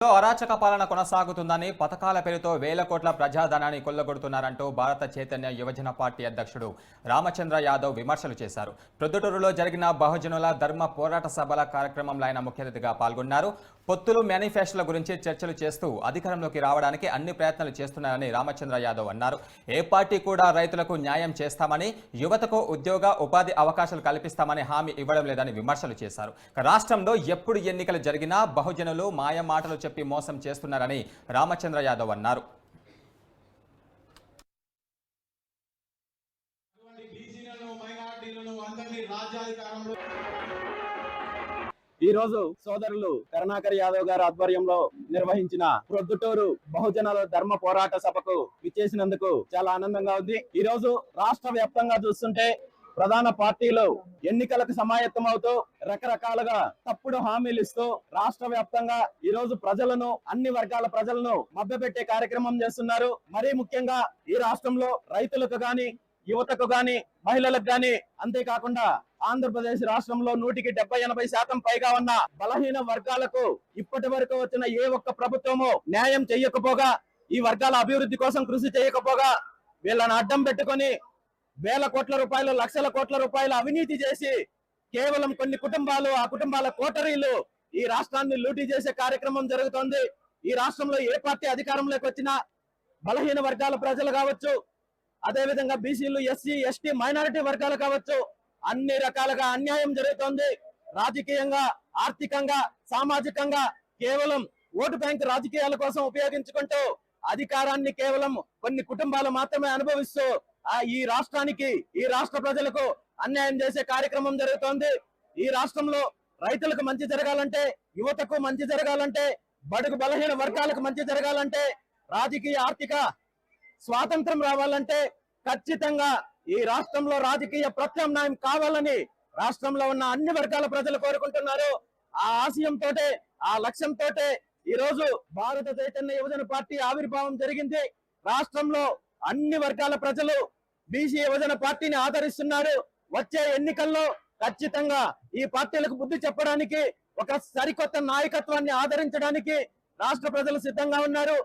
అరాచక పాలన కొనసాగుతుందని పథకాల పేరుతో వేల కోట్ల ప్రజాధనాన్ని కొల్లగొడుతున్నారంటూ భారత చైతన్య యువజన పార్టీ అధ్యక్షుడు రామచంద్ర యాదవ్ విమర్శలు చేశారు. ప్రొద్దుటూరులో జరిగిన బహుజనుల ధర్మ పోరాట సభల కార్యక్రమంలో ఆయన ముఖ్య అతిథిగా పాల్గొన్నారు. పొత్తులు మేనిఫెస్టోల గురించి చర్చలు చేస్తూ అధికారంలోకి రావడానికి అన్ని ప్రయత్నాలు చేస్తున్నారని రామచంద్ర యాదవ్ అన్నారు. ఏ పార్టీ కూడా రైతులకు న్యాయం చేస్తామని, యువతకు ఉద్యోగ ఉపాధి అవకాశాలు కల్పిస్తామని హామీ ఇవ్వడం లేదని విమర్శలు చేశారు. రాష్ట్రంలో ఎప్పుడు ఎన్నికలు జరిగినా బహుజనులు మాయ మాటలు చెప్పి మోసం చేస్తున్నారని రామచంద్ర యాదవ్ అన్నారు. ఈ రోజు సోదరులు కరుణాకర్ యాదవ్ గారి ఆధ్వర్యంలో నిర్వహించిన ప్రొద్దుటూరు బహుజనుల ధర్మ పోరాట సభకు విచ్చేసినందుకు చాలా ఆనందంగా ఉంది. ఈ రోజు రాష్ట్ర వ్యాప్తంగా చూస్తుంటే ప్రధాన పార్టీలు ఎన్నికలకు సమాయత్తమవుతూ రకరకాలుగా తప్పుడు హామీలు ఇస్తూ రాష్ట్ర వ్యాప్తంగా ఈ రోజు ప్రజలను, అన్ని వర్గాల ప్రజలను మభ్యపెట్టే కార్యక్రమం చేస్తున్నారు. మరీ ముఖ్యంగా ఈ రాష్ట్రంలో రైతులకు గాని, యువతకు గాని, మహిళలకు గాని, అంతేకాకుండా ఆంధ్రప్రదేశ్ రాష్ట్రంలో 100-80% పైగా ఉన్న బలహీన వర్గాలకు ఇప్పటి వరకు వచ్చిన ఏ ఒక్క ప్రభుత్వము న్యాయం చేయకపోగా, ఈ వర్గాల అభివృద్ధి కోసం కృషి చేయకపోగా వీళ్ళని అడ్డం పెట్టుకొని వేల కోట్ల రూపాయలు, లక్షల కోట్ల రూపాయలు అవినీతి చేసి కేవలం కొన్ని కుటుంబాలు, ఆ కుటుంబాల కోటరీలు ఈ రాష్ట్రాన్ని లూటీ చేసే కార్యక్రమం జరుగుతోంది. ఈ రాష్ట్రంలో ఏ పార్టీ అధికారంలోకి వచ్చినా బలహీన వర్గాల ప్రజలు కావచ్చు, అదే విధంగా బీసీలు, ఎస్సీ, ఎస్టీ, మైనారిటీ వర్గాలు కావచ్చు, అన్ని రకాలుగా అన్యాయం జరుగుతోంది. రాజకీయంగా, ఆర్థికంగా, సామాజికంగా కేవలం ఓటు బ్యాంక్ రాజకీయాల కోసం ఉపయోగించుకుంటూ అధికారాన్ని కేవలం కొన్ని కుటుంబాలు మాత్రమే అనుభవిస్తూ ఈ రాష్ట్రానికి, ఈ రాష్ట్ర ప్రజలకు అన్యాయం చేసే కార్యక్రమం జరుగుతోంది. ఈ రాష్ట్రంలో రైతులకు మంచి జరగాలంటే, యువతకు మంచి జరగాలంటే, బడుగు బలహీన వర్గాలకు మంచి జరగాలంటే, రాజకీయ ఆర్థిక స్వాతంత్రం రావాలంటే ఖచ్చితంగా ఈ రాష్ట్రంలో రాజకీయ ప్రత్యామ్నాయం కావాలని రాష్ట్రంలో ఉన్న అన్ని వర్గాల ప్రజలు కోరుకుంటున్నారు. ఆ ఆశయంతో, ఆ లక్ష్యంతో ఈ రోజు భారత చైతన్య యువజన పార్టీ ఆవిర్భావం జరిగింది. రాష్ట్రంలో అన్ని వర్గాల ప్రజలు బీసీ యువజన పార్టీని ఆదరిస్తున్నారు. వచ్చే ఎన్నికల్లో ఖచ్చితంగా ఈ పార్టీలకు బుద్ధి చెప్పడానికి, ఒక సరికొత్త నాయకత్వాన్ని ఆదరించడానికి రాష్ట్ర ప్రజలు సిద్ధంగా ఉన్నారు.